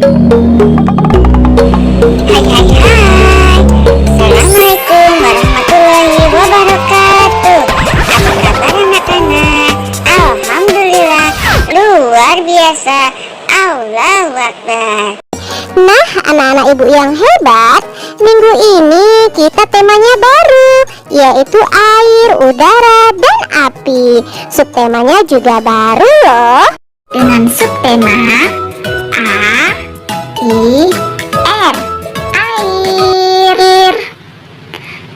Assalamualaikum warahmatullahi wabarakatuh. Apa kabar anak-anak? Alhamdulillah, luar biasa. Allahu Akbar. Nah, anak-anak ibu yang hebat, minggu ini kita temanya baru, yaitu air, udara, dan api. Subtemanya juga baru loh. Dengan subtema A, I, R, air.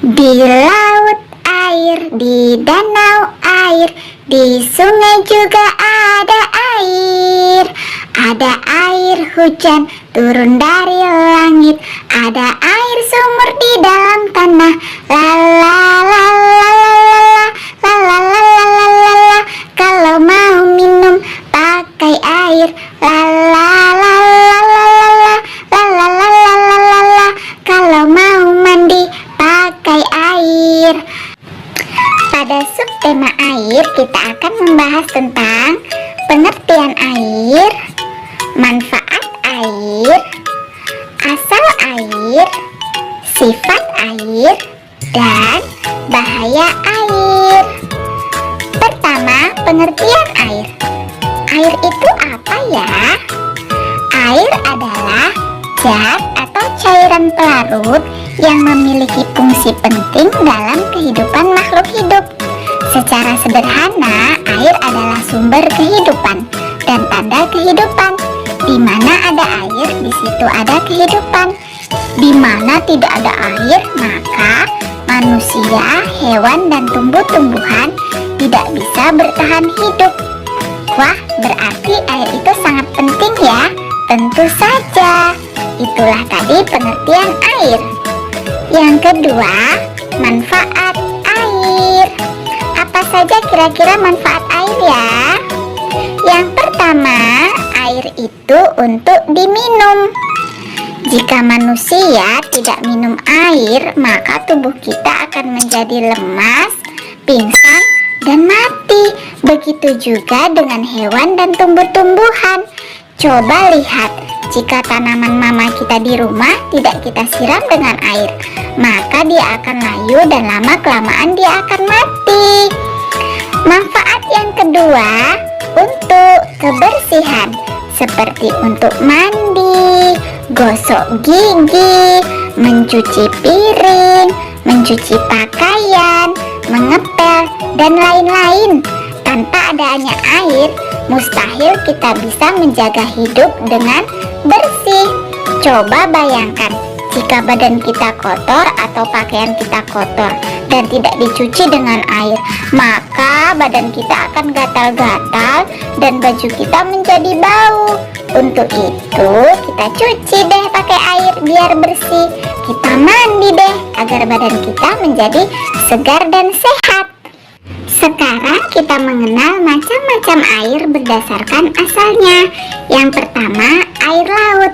Di laut air, di danau air, di sungai juga ada air. Ada air hujan turun dari langit, ada air sumur di dalam tanah. La la la la la la la la la la la. Kalau mau minum pakai air. La la la la la la la la la la la la la. Kalau mau mandi pakai air. Pada subtema air kita akan membahas tentang pengertian air, manfaat air, asal air, sifat air, dan bahaya air. Pertama, pengertian air. Air itu apa ya? Air adalah zat atau cairan pelarut yang memiliki fungsi penting dalam kehidupan makhluk hidup. Secara sederhana, air adalah sumber kehidupan dan tanda kehidupan. Di mana ada air, di situ ada kehidupan. Di mana tidak ada air, maka manusia, hewan, dan tumbuh-tumbuhan tidak bisa bertahan hidup. Wah, berarti air itu sangat penting ya? Tentu saja. Itulah tadi pengertian air. Yang kedua, manfaat air. Apa saja kira-kira manfaat air ya? Yang pertama, air itu untuk diminum. Jika manusia tidak minum air, maka tubuh kita akan menjadi lemas, pingsan, dan mati. Begitu juga dengan hewan dan tumbuh-tumbuhan. Coba lihat, jika tanaman mama kita di rumah tidak kita siram dengan air, maka dia akan layu dan lama-kelamaan dia akan mati. Manfaat yang kedua, untuk kebersihan, seperti untuk mandi, gosok gigi, mencuci piring, mencuci pakaian, mengepel, dan lain-lain. Tanpa adanya air, mustahil kita bisa menjaga hidup dengan bersih. Coba bayangkan, jika badan kita kotor atau pakaian kita kotor dan tidak dicuci dengan air, maka badan kita akan gatal-gatal dan baju kita menjadi bau. Untuk itu, kita cuci deh pakai air biar bersih. Kita mandi deh agar badan kita menjadi segar dan sehat. Sekarang kita mengenal macam-macam air berdasarkan asalnya. Yang pertama, air laut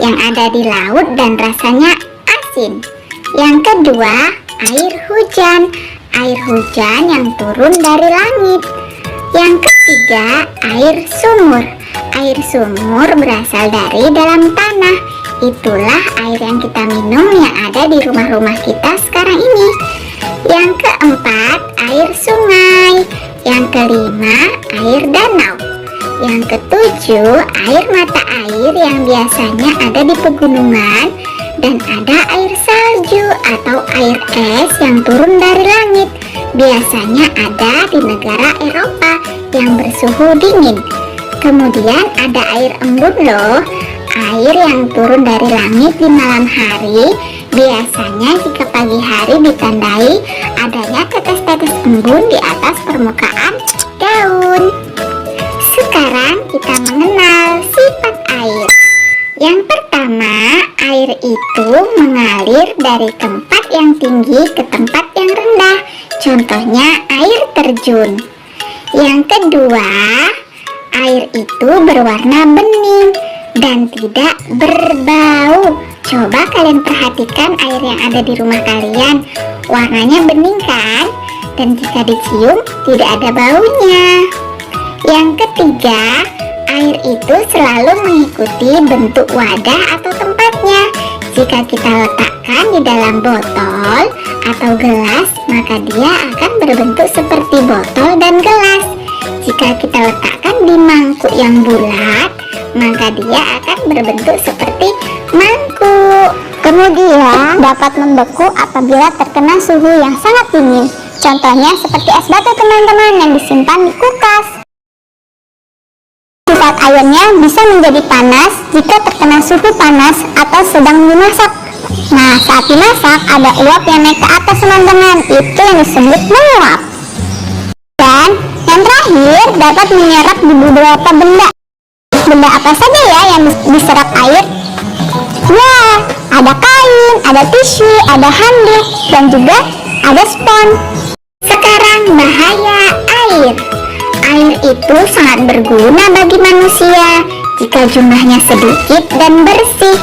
yang ada di laut dan rasanya asin. Yang kedua, air hujan. Air hujan yang turun dari langit. Yang ketiga, air sumur. Air sumur berasal dari dalam tanah. Itulah air yang kita minum yang ada di rumah-rumah kita sekarang ini. Yang keempat, air sungai. Yang kelima, air danau. Yang ketujuh, air mata air yang biasanya ada di pegunungan. Dan ada air salju atau air es yang turun dari langit. Biasanya ada di negara Eropa yang bersuhu dingin. Kemudian ada air embun loh. Air yang turun dari langit di malam hari. Biasanya jika pagi hari ditandai adanya tetes-tetes embun di atas permukaan daun. Sekarang kita mengenal sifat air. Yang pertama, air itu mengalir dari tempat yang tinggi ke tempat yang rendah. Contohnya air terjun. Yang kedua, air itu berwarna bening dan tidak berbau. Coba kalian perhatikan air yang ada di rumah kalian. Warnanya bening kan? Dan jika dicium tidak ada baunya. Yang ketiga, Air itu selalu mengikuti bentuk wadah atau tempatnya. Jika kita letakkan di dalam botol atau gelas, maka dia akan berbentuk seperti botol dan gelas. Jika kita letakkan di mangkuk yang bulat, maka dia akan berbentuk seperti mangkuk. Kemudian dapat membeku apabila terkena suhu yang sangat dingin. Contohnya seperti es batu teman-teman yang disimpan di kulkas. Sifat airnya bisa menjadi panas jika terkena suhu panas atau sedang dimasak. Nah, saat dimasak ada uap yang naik ke atas teman-teman, itu yang disebut menguap. Dan yang terakhir dapat menyerap di beberapa benda. Benda apa saja ya yang diserap air? Ya, ada kain, ada tisu, ada handuk, dan juga ada spons. Sekarang bahaya air. Air itu sangat berguna bagi manusia jika jumlahnya sedikit dan bersih.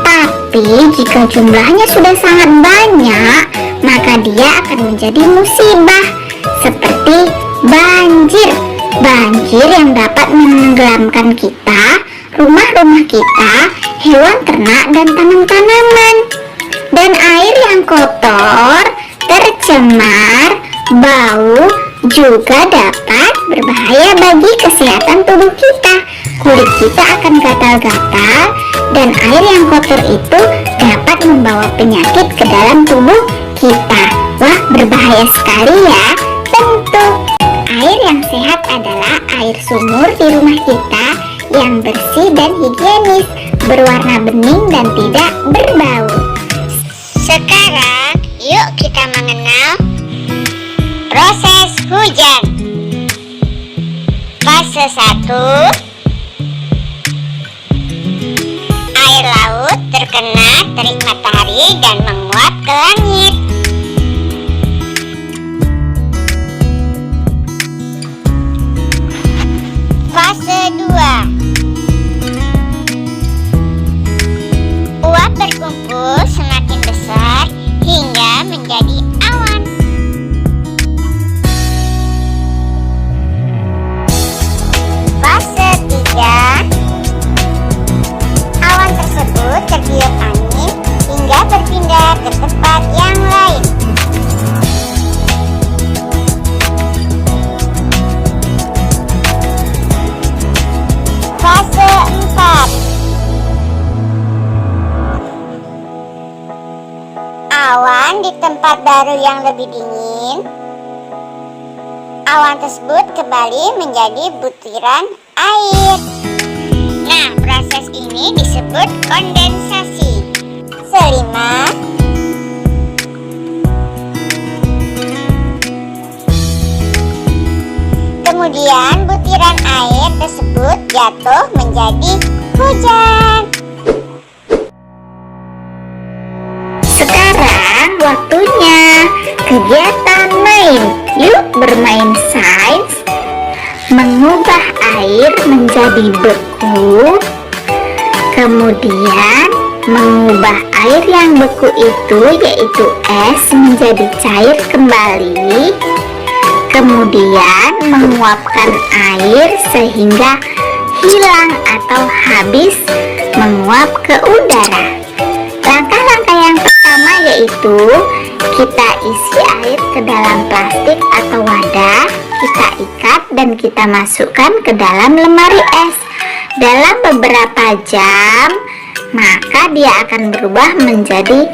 Tapi jika jumlahnya sudah sangat banyak, maka dia akan menjadi musibah seperti banjir. Banjir yang dapat menenggelamkan kita, rumah-rumah kita, hewan ternak, dan tanam-tanaman. Dan air yang kotor, tercemar, bau, juga dapat berbahaya bagi kesehatan tubuh kita. Kulit kita akan gatal-gatal, dan air yang kotor itu dapat membawa penyakit ke dalam tubuh kita. Wah, berbahaya sekali ya. Tentu air yang sehat adalah air sumur di rumah kita yang bersih dan higienis, berwarna bening dan tidak berbau. Sekarang yuk kita mengenal proses hujan. Fase 1, air laut terkena terik matahari dan menguap ke langit. Fase 2, uap berkumpul semakin besar hingga menjadi awan. Fase 3, awan tersebut tertiup angin hingga berpindah ke tempat yang lain. Fase 4, awan di tempat baru yang lebih dingin. Awan tersebut kembali menjadi butiran air. Nah, proses ini disebut kondensasi. Kelima, kemudian butiran air tersebut jatuh menjadi hujan. Sekarang waktunya kegiatan main. Yuk bermain sains, mengubah air menjadi beku, kemudian mengubah air yang beku itu yaitu es menjadi cair kembali, kemudian menguapkan air sehingga hilang atau habis menguap ke udara. Langkah-langkah yang pertama yaitu kita isi air ke dalam plastik atau wadah, kita ikat dan kita masukkan ke dalam lemari es. Dalam beberapa jam, maka dia akan berubah menjadi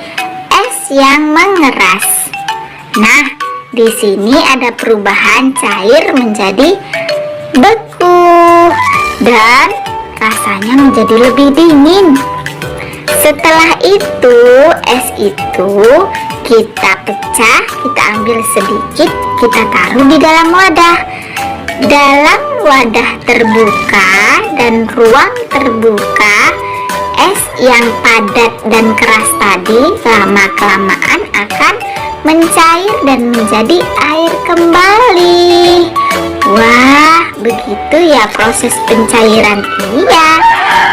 es yang mengeras. Nah, di sini ada perubahan cair menjadi beku dan rasanya menjadi lebih dingin. Setelah itu, es itu kita pecah, kita ambil sedikit, kita taruh di dalam wadah. Dalam wadah terbuka dan ruang terbuka, es yang padat dan keras tadi lama-kelamaan akan mencair dan menjadi air kembali. Wah, begitu ya proses pencairan ini ya.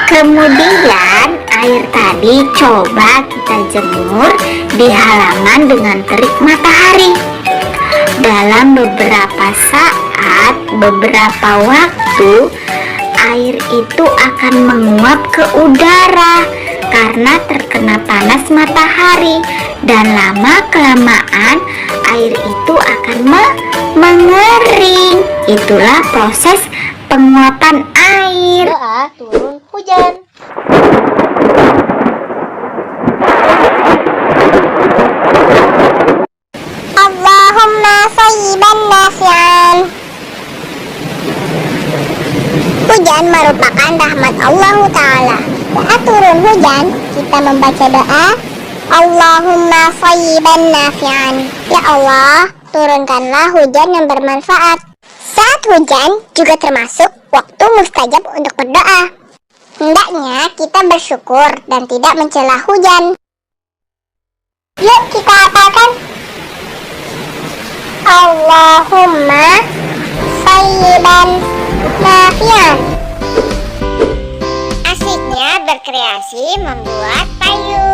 Kemudian air tadi coba kita jemur di halaman dengan terik matahari. Dalam beberapa saat, beberapa waktu, air itu akan menguap ke udara karena terkena panas matahari, dan lama-kelamaan air itu akan mengering. Itulah proses penguapan air. Doa turun hujan. Allahumma sayyiban nafi'an. Hujan merupakan rahmat Allah Ta'ala. Saat turun hujan, kita membaca doa Allahumma sayyiban nafi'an. Ya Allah, turunkanlah hujan yang bermanfaat. Saat hujan juga termasuk waktu mustajab untuk berdoa. Hendaknya kita bersyukur dan tidak mencela hujan. Yuk kita hafalkan. Allahumma sayyiban nafi'an. Asiknya berkreasi membuat payung.